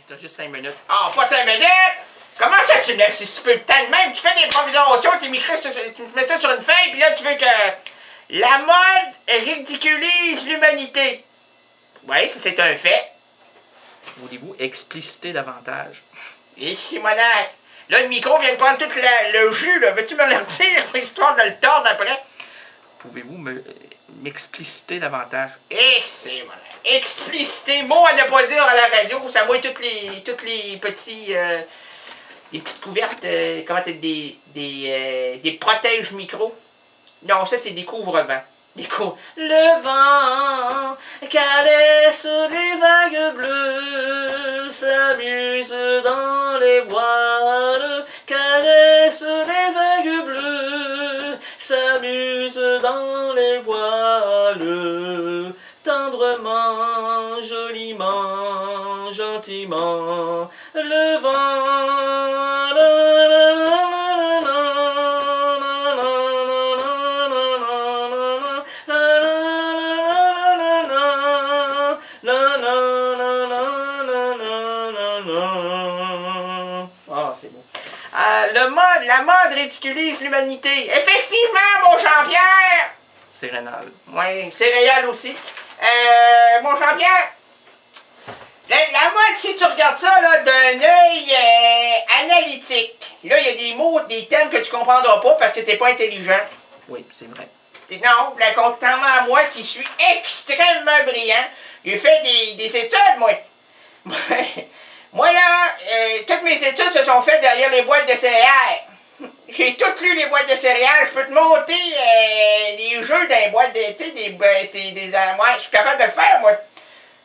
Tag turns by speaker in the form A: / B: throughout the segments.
A: T'as juste 5 minutes.
B: Ah, pas 5 minutes! Comment ça tu me laisses si peu de temps de même? Tu fais des improvisations, tu mets ça sur une feuille, puis là tu veux que la mode ridiculise l'humanité. Oui, ça c'est un fait.
A: Voulez-vous expliciter davantage?
B: Et Simonac, là le micro vient de prendre tout le jus, là. Veux-tu me le retirer pour histoire de le tordre après?
A: Pouvez-vous m'expliciter davantage?
B: Et Simonac, expliciter, mot à ne pas dire à la radio, ça mouille toutes les petits... des petites couvertes, comment dire, des protèges micro. Non, ça c'est des couvre-vents. Le vent caresse les vagues bleues, s'amuse dans les voiles, caresse les vagues bleues, s'amuse dans les voiles, tendrement, joliment, gentiment, le vent. La mode ridiculise l'humanité. Effectivement, mon Jean-Pierre!
A: C'est rénal.
B: Oui, céréales aussi. Mon Jean-Pierre, la mode, si tu regardes ça d'un œil analytique, là, il y a des mots, des termes que tu comprendras pas parce que t'es pas intelligent.
A: Oui, c'est vrai.
B: Non, contrairement à moi qui suis extrêmement brillant, j'ai fait des études, moi. Moi, là, toutes mes études se sont faites derrière les boîtes de céréales. J'ai toutes lu les boîtes de céréales. Je peux te monter les jeux dans les boîtes de... Tu sais, moi, je suis capable de le faire, moi.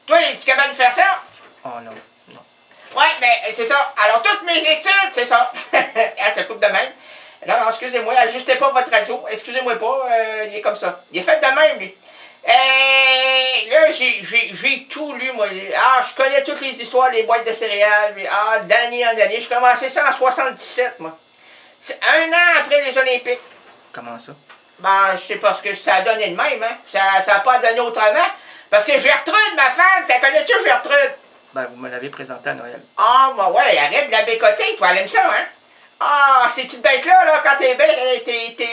B: Toi, es-tu capable de faire ça?
A: Oh non, non.
B: Ouais, mais c'est ça. Alors, toutes mes études, c'est ça. Ah, ça coupe de même. Non, excusez-moi, ajustez pas votre radio. Excusez-moi pas, il est comme ça. Il est fait de même, lui. Là, j'ai tout lu, moi. Ah, je connais toutes les histoires des boîtes de céréales. Ah, d'année en année. J'ai commencé ça en 77, moi. C'est 1 an après les Olympiques.
A: Comment ça?
B: Ben, c'est parce que ça a donné de même, hein. Ça a pas donné autrement. Parce que Gertrude, ma femme, t'as connais-tu Gertrude?
A: Ben, vous me l'avez présenté à Noël.
B: Ah, ben ouais, arrête de la bécoter, toi, elle aime ça, hein? Ah, ces petites bêtes-là, quand t'es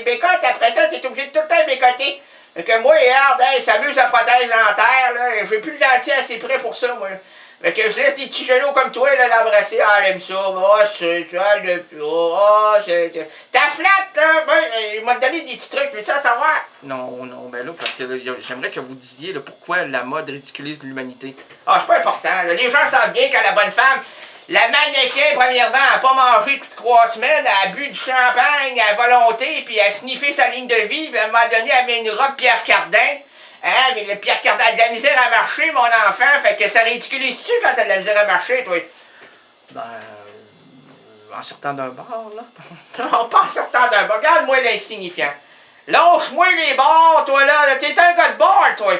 B: bécotes, après ça, t'es obligé de tout le temps bécoter. Fait que moi, regarde, hey, ça amuse la prothèse dentaire, là. J'ai plus le dentier assez près pour ça, moi. Fait que je laisse des petits genoux comme toi, là, l'embrasser. Ah, elle aime ça. Oh, c'est ça, t'as flatte, là. Ben, il m'a donné des petits trucs, veux-tu en savoir?
A: Non, non, ben là, parce que j'aimerais que vous disiez là, pourquoi la mode ridiculise l'humanité.
B: Ah, c'est pas important, là. Les gens savent bien quand la bonne femme, la mannequin, premièrement, n'a pas mangé toutes 3 semaines, elle a bu du champagne à volonté, puis elle a sniffé sa ligne de vie, puis à un moment donné, elle met une robe Pierre Cardin. Hein, mais le Pierre Cardin a de la misère à marcher, mon enfant, fait que ça ridiculise-tu quand t'as de la misère à marcher, toi?
A: Ben, en sortant d'un bar, là.
B: Non, pas en sortant d'un bar. Regarde-moi l'insignifiant. Lâche-moi les bars, toi, là. T'es un gars de bar, toi.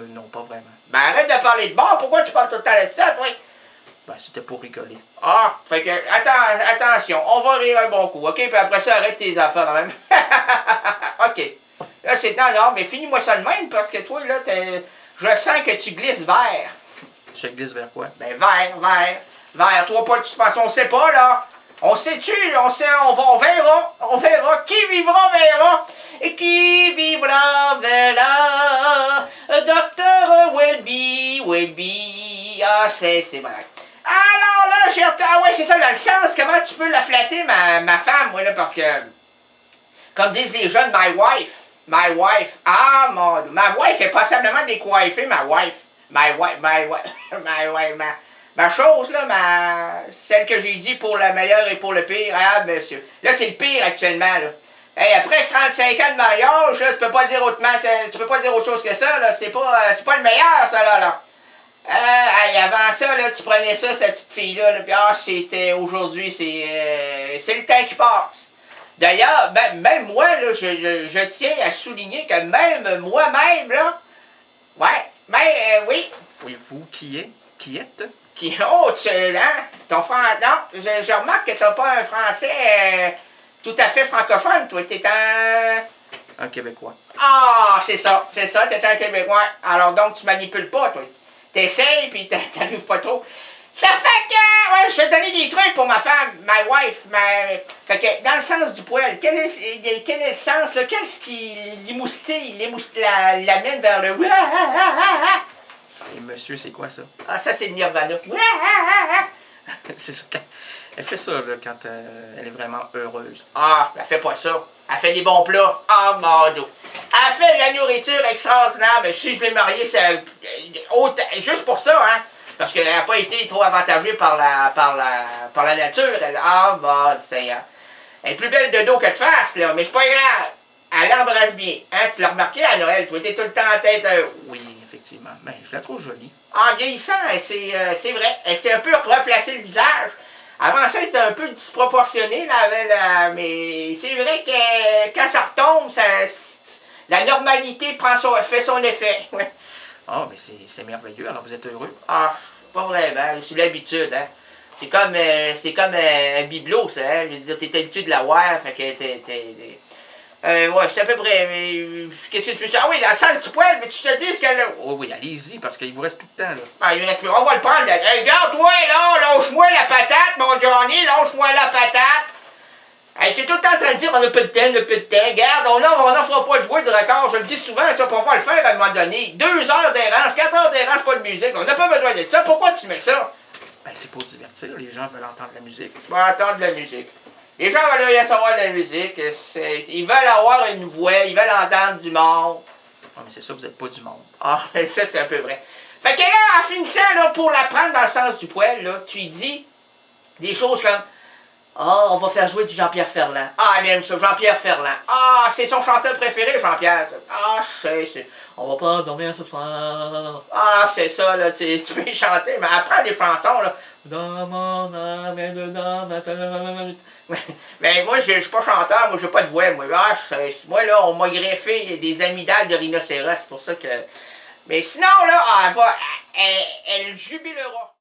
A: Non, pas vraiment.
B: Ben, arrête de parler de bar. Pourquoi tu parles tout le temps de ça, toi?
A: Ben, c'était pour rigoler.
B: Ah, fait que, attention, on va rire un bon coup, OK? Puis après ça, arrête tes affaires, quand même. OK. Là, c'est... Non, mais finis-moi ça de même, parce que toi, là, je sens que tu glisses vers.
A: Je glisse vers quoi?
B: Ben, vers. Toi, pas de suspension, on sait pas, là. On sait-tu, on verra. Qui vivra, verra. Et qui vivra, verra. Docteur Welby. Ah, c'est bon. Alors là, ah ouais, c'est ça, dans le sens, comment tu peux la flatter, ma femme, moi, là, parce que, comme disent les jeunes, my wife. Ah, ma wife est passablement décoiffée, ma chose, là, celle que j'ai dit pour le meilleur et pour le pire, ah, monsieur. Là, c'est le pire, actuellement, là. Hey, après 35 ans de mariage, là, tu peux pas dire autre chose que ça, là. C'est pas le meilleur, ça, là. Avant ça, là, tu prenais ça, cette petite fille-là, là, puis c'était aujourd'hui, c'est le temps qui passe. D'ailleurs, même moi, là, je tiens à souligner que même moi-même, là, oui.
A: Oui, vous, qui êtes?
B: Oh, ton français, non, je remarque que t'as pas un français tout à fait francophone, toi, t'es
A: un Québécois.
B: Ah, c'est ça, t'es un Québécois. Alors donc, tu manipules pas, toi. T'essayes, puis t'arrives pas trop. Ça fait que, ouais, je vais te donner des trucs pour ma femme, my wife, fait que, dans le sens du poil, quel est le sens, là, qu'est-ce qui l'amène vers le
A: Et monsieur, c'est quoi ça?
B: Ah, ça, c'est le Nirvana.
A: C'est ça. Elle fait ça là, quand elle est vraiment heureuse.
B: Ah, elle fait pas ça. Elle fait des bons plats. Ah, mon Dieu. Elle fait de la nourriture extraordinaire, mais si je l'ai mariée, c'est juste pour ça, hein. Parce qu'elle n'a pas été trop avantagée par la nature. Ah, bon, Seigneur. Elle est plus belle de dos que de face, là, mais c'est pas grave. Elle l'embrasse bien. Hein, tu l'as remarqué à Noël, tu étais tout le temps en tête.
A: Oui, effectivement. Ben, je la trouve jolie.
B: En vieillissant, c'est vrai. Elle s'est un peu replacé le visage. Avant ça, elle était un peu disproportionnée, là, mais c'est vrai que quand ça retombe, la normalité fait son effet. Ouais.
A: Ah, mais c'est merveilleux, alors vous êtes heureux.
B: Ah, pas vraiment, c'est l'habitude, hein. C'est comme un bibelot, ça, hein. Je veux dire, t'es habitué de la voir, fait que ouais, c'est à peu près, mais qu'est-ce que tu veux dire? Ah oui, dans le sens du poil, mais tu te dis ce qu'elle a.
A: Oh oui, allez-y, parce qu'il vous reste plus de temps, là.
B: Ah, il reste plus, on va le prendre. Hey, regarde, toi, là, lâche-moi la patate, mon Johnny, lâche-moi la patate. Hey, t'es tout le temps en train de dire, on a peu de temps, Regarde, on n'en fera pas de jouer de record, je le dis souvent, ça, pour pas le faire à un moment donné. 2 heures d'errance, 4 heures d'errance, pas de musique, on n'a pas besoin de ça. Pourquoi tu mets ça?
A: Ben, c'est pour divertir, les gens veulent entendre la musique.
B: Ils vont entendre de la musique. Les gens veulent rien savoir de la musique, ils veulent avoir une voix, ils veulent entendre du monde.
A: Ah, mais c'est ça, vous n'êtes pas du monde.
B: Ah, ça, c'est un peu vrai. Fait que là, en finissant, là, pour la prendre dans le sens du poil, là, tu lui dis des choses comme ah, on va faire jouer du Jean-Pierre Ferland. Ah, elle aime ça, Jean-Pierre Ferland. Ah, c'est son chanteur préféré, Jean-Pierre. Ah, on va pas dormir ce soir. Ah, c'est ça, là, tu peux y chanter, mais apprends des chansons, là. Dans mon âme et dedans ma tête. Mais moi, je suis pas chanteur, moi, j'ai pas de voix, moi. Ah, moi, là, on m'a greffé des amygdales de rhinocéros, c'est pour ça que... Mais sinon, là, elle jubilera.